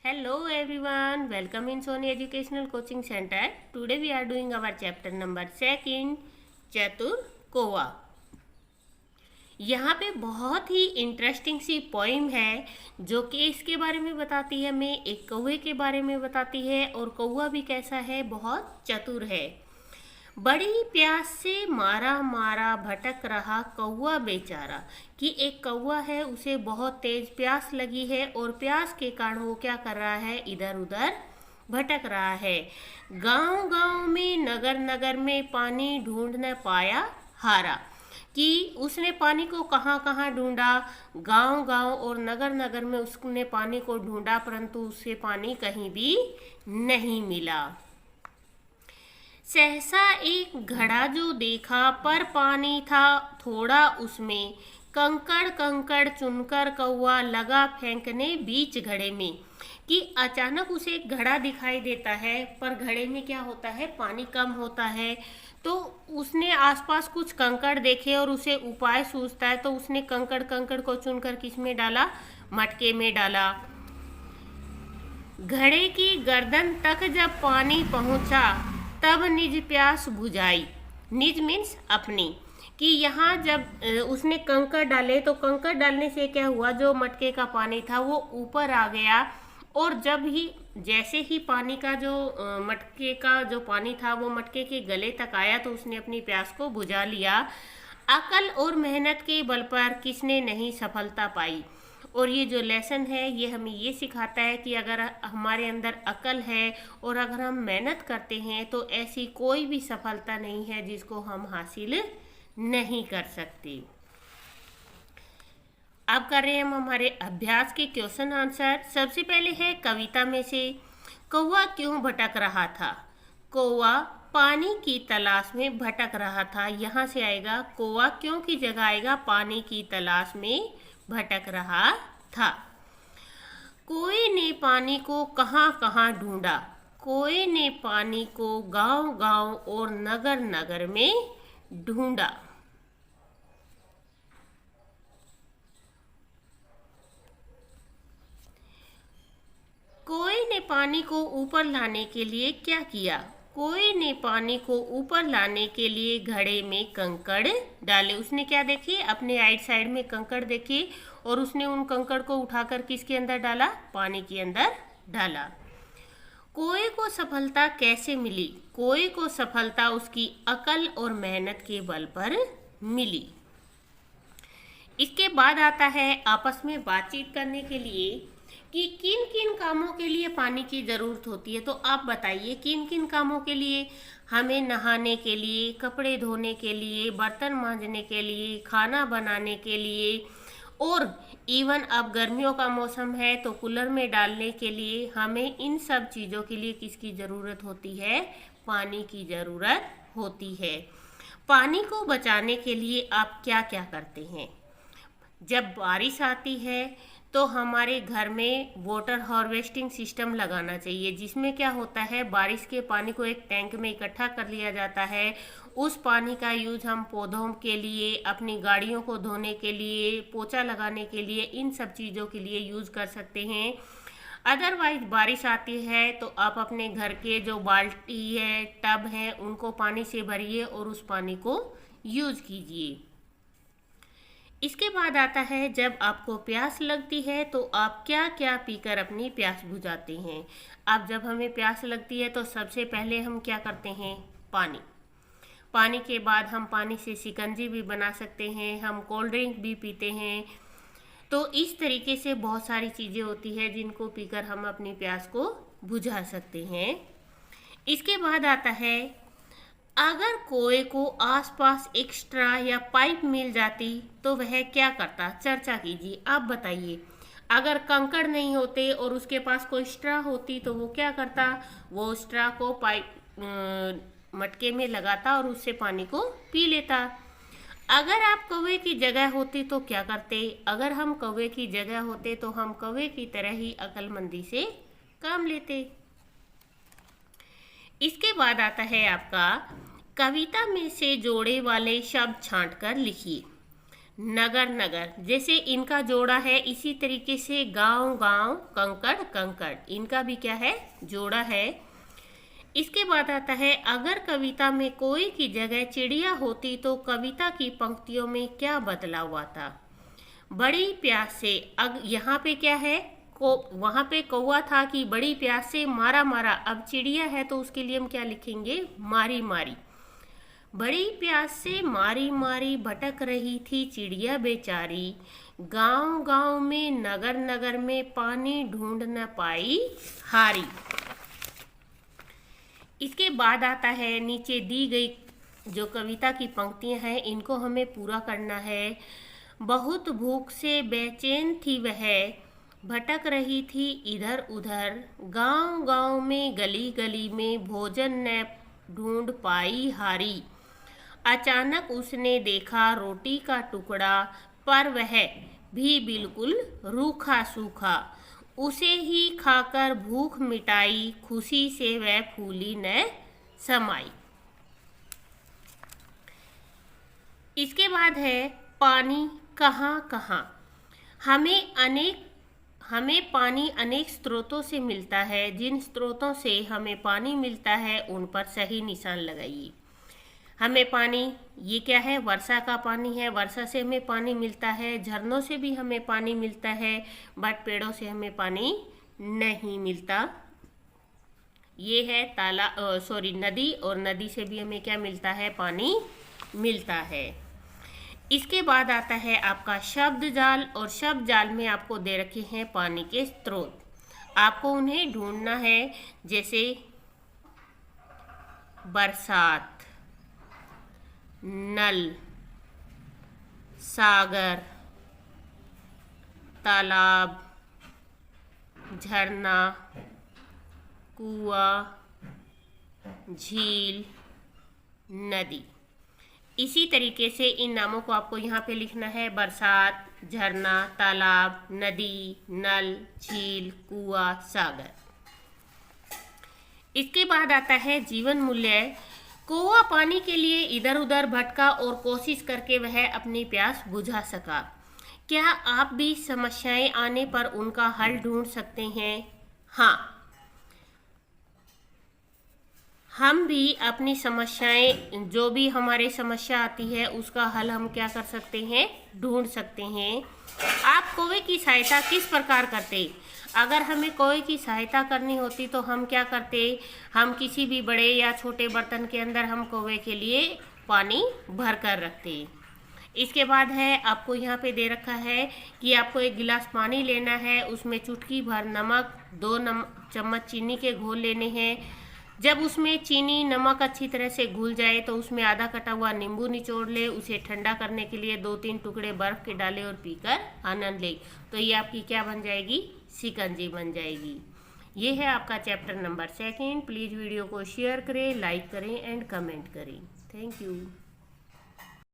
Hello everyone, welcome in Sony Educational Coaching Center. Today we are doing our chapter number 2, चतुर कौवा। यहाँ पे बहुत ही इंटरेस्टिंग सी poem है जो कि इसके बारे में बताती है, मैं एक कौवे के बारे में बताती है और कौवा भी कैसा है, बहुत चतुर है। बड़ी प्यास से मारा मारा भटक रहा कौवा बेचारा, कि एक कौवा है, उसे बहुत तेज प्यास लगी है और प्यास के कारण वो क्या कर रहा है, इधर उधर भटक रहा है। गांव गांव में नगर नगर में पानी ढूंढ न पाया हारा, कि उसने पानी को कहाँ कहाँ ढूंढा, गांव गांव और नगर नगर में उसने पानी को ढूंढा, परंतु उसे पानी कहीं भी नहीं मिला। सहसा एक घड़ा जो देखा, पर पानी था थोड़ा उसमें, कंकड़ कंकड़ चुनकर कौवा लगा फेंकने बीच घड़े में। कि अचानक उसे एक घड़ा दिखाई देता है, पर घड़े में क्या होता है, पानी कम होता है। तो उसने आसपास कुछ कंकड़ देखे और उसे उपाय सूझता है, तो उसने कंकड़ कंकड़ को चुनकर किस में डाला, मटके में डाला। घड़े की गर्दन तक जब पानी पहुंचा, तब निज प्यास बुझाई। निज मीन्स अपनी, कि यहाँ जब उसने कंकड़ डाले तो कंकड़ डालने से क्या हुआ, जो मटके का पानी था वो ऊपर आ गया, और जैसे ही पानी का जो मटके का जो पानी था वो मटके के गले तक आया, तो उसने अपनी प्यास को बुझा लिया। अकल और मेहनत के बल पर किसने नहीं सफलता पाई। और ये जो लेसन है ये हमें ये सिखाता है कि अगर हमारे अंदर अकल है और अगर हम मेहनत करते हैं तो ऐसी कोई भी सफलता नहीं है जिसको हम हासिल नहीं कर सकते। अब कर रहे हैं हम हमारे अभ्यास के क्वेश्चन आंसर। सबसे पहले है कविता में से, कौवा क्यों भटक रहा था। कौवा पानी की तलाश में भटक रहा था, यहाँ से आएगा कौवा क्यों की जगह आएगा पानी की तलाश में भटक रहा था। कोई ने पानी को कहाँ कहाँ ढूंढा, कोई ने पानी को गांव गांव और नगर नगर में ढूंढा। कोई ने पानी को ऊपर लाने के लिए क्या किया, कोई ने पानी को ऊपर लाने के लिए घड़े में कंकड़ डाले। उसने क्या देखे, अपने राइट साइड में कंकड़ देखे और उसने उन कंकड़ को उठाकर किसके अंदर डाला, पानी के अंदर डाला। कोई को सफलता कैसे मिली, कोई को सफलता उसकी अकल और मेहनत के बल पर मिली। इसके बाद आता है आपस में बातचीत करने के लिए कि किन किन कामों के लिए पानी की ज़रूरत होती है। तो आप बताइए किन किन कामों के लिए, हमें नहाने के लिए, कपड़े धोने के लिए, बर्तन मांजने के लिए, खाना बनाने के लिए, और इवन अब गर्मियों का मौसम है तो कूलर में डालने के लिए, हमें इन सब चीज़ों के लिए किसकी ज़रूरत होती है, पानी की ज़रूरत होती है। पानी को बचाने के लिए आप क्या क्या करते हैं। जब बारिश आती है तो हमारे घर में वाटर हार्वेस्टिंग सिस्टम लगाना चाहिए, जिसमें क्या होता है, बारिश के पानी को एक टैंक में इकट्ठा कर लिया जाता है। उस पानी का यूज हम पौधों के लिए, अपनी गाड़ियों को धोने के लिए, पोछा लगाने के लिए, इन सब चीज़ों के लिए यूज कर सकते हैं। अदरवाइज बारिश आती है तो आप अपने घर के जो बाल्टी है, टब है, उनको पानी से भरिए और उस पानी को यूज कीजिए। इसके बाद आता है जब आपको प्यास लगती है तो आप क्या क्या पीकर अपनी प्यास बुझाते हैं। अब जब हमें प्यास लगती है तो सबसे पहले हम क्या करते हैं, पानी के बाद हम पानी से शिकंजी भी बना सकते हैं, हम कोल्ड ड्रिंक भी पीते हैं। तो इस तरीके से बहुत सारी चीज़ें होती है जिनको पीकर हम अपनी प्यास को बुझा सकते हैं। इसके बाद आता है, अगर कौवे को आसपास एक्स्ट्रा या पाइप मिल जाती तो वह क्या करता, चर्चा कीजिए। आप बताइए, अगर कंकड़ नहीं होते और उसके पास कोई स्ट्रा होती तो वो क्या करता, वो स्ट्रा को पाइप मटके में लगाता और उससे पानी को पी लेता। अगर आप कौवे की जगह होते तो क्या करते, अगर हम कौवे की जगह होते तो हम कौवे की तरह ही अक्लमंदी से काम लेते। इसके बाद आता है आपका, कविता में से जोड़े वाले शब्द छांट कर लिखिए। नगर नगर, जैसे इनका जोड़ा है इसी तरीके से गांव गांव, कंकड़ कंकड़, इनका भी क्या है, जोड़ा है। इसके बाद आता है अगर कविता में कोई की जगह चिड़िया होती तो कविता की पंक्तियों में क्या बदलाव आता। बड़ी प्यास से, यहाँ पे क्या है, वहां पे कौवा था कि बड़ी प्यास से मारा मारा, अब चिड़िया है तो उसके लिए हम क्या लिखेंगे, मारी मारी। बड़ी प्यास से मारी मारी भटक रही थी चिड़िया बेचारी, गांव गांव में नगर नगर में पानी ढूंढ न पाई हारी। इसके बाद आता है नीचे दी गई जो कविता की पंक्तियां हैं इनको हमें पूरा करना है। बहुत भूख से बेचैन थी वह, भटक रही थी इधर उधर, गांव गांव में गली गली में भोजन न ढूंढ पाई हारी। अचानक उसने देखा रोटी का टुकड़ा, पर वह भी बिल्कुल रूखा सूखा, उसे ही खाकर भूख मिटाई, खुशी से वह फूली न समाई। इसके बाद है पानी कहाँ कहाँ। हमें पानी अनेक स्रोतों से मिलता है, जिन स्रोतों से हमें पानी मिलता है उन पर सही निशान लगाइए। हमें पानी, ये क्या है, वर्षा का पानी है, वर्षा से हमें पानी मिलता है। झरनों से भी हमें पानी मिलता है, बट पेड़ों से हमें पानी नहीं मिलता। ये है नदी, और नदी से भी हमें क्या मिलता है, पानी मिलता है। इसके बाद आता है आपका शब्द जाल, और शब्द जाल में आपको दे रखे हैं पानी के स्रोत, आपको उन्हें ढूंढना है। जैसे बरसात, नल, सागर, तालाब, झरना, कुआं, झील, नदी। इसी तरीके से इन नामों को आपको यहाँ पे लिखना है, बरसात, झरना, तालाब, नदी, नल, झील, कुआं, सागर। इसके बाद आता है जीवन मूल्य। कौवा पानी के लिए इधर उधर भटका और कोशिश करके वह अपनी प्यास बुझा सका। क्या आप भी समस्याएं आने पर उनका हल ढूंढ सकते हैं? हाँ, हम भी अपनी समस्याएं, जो भी हमारे समस्या आती है उसका हल हम क्या कर सकते हैं, ढूंढ सकते हैं। आप कौवे की सहायता किस प्रकार करते? अगर हमें कौवे की सहायता करनी होती तो हम क्या करते, हम किसी भी बड़े या छोटे बर्तन के अंदर हम कौवे के लिए पानी भर कर रखते। इसके बाद है आपको यहाँ पे दे रखा है कि आपको एक गिलास पानी लेना है, उसमें चुटकी भर नमक, 2 चम्मच चीनी के घोल लेने हैं। जब उसमें चीनी नमक अच्छी तरह से घुल जाए तो उसमें आधा कटा हुआ नींबू निचोड़ ले, उसे ठंडा करने के लिए 2-3 टुकड़े बर्फ के डालें और पीकर आनंद ले। तो ये आपकी क्या बन जाएगी, शिकंजी बन जाएगी। ये है आपका चैप्टर नंबर 2। प्लीज़ वीडियो को शेयर करें, लाइक करें एंड कमेंट करें। Thank you.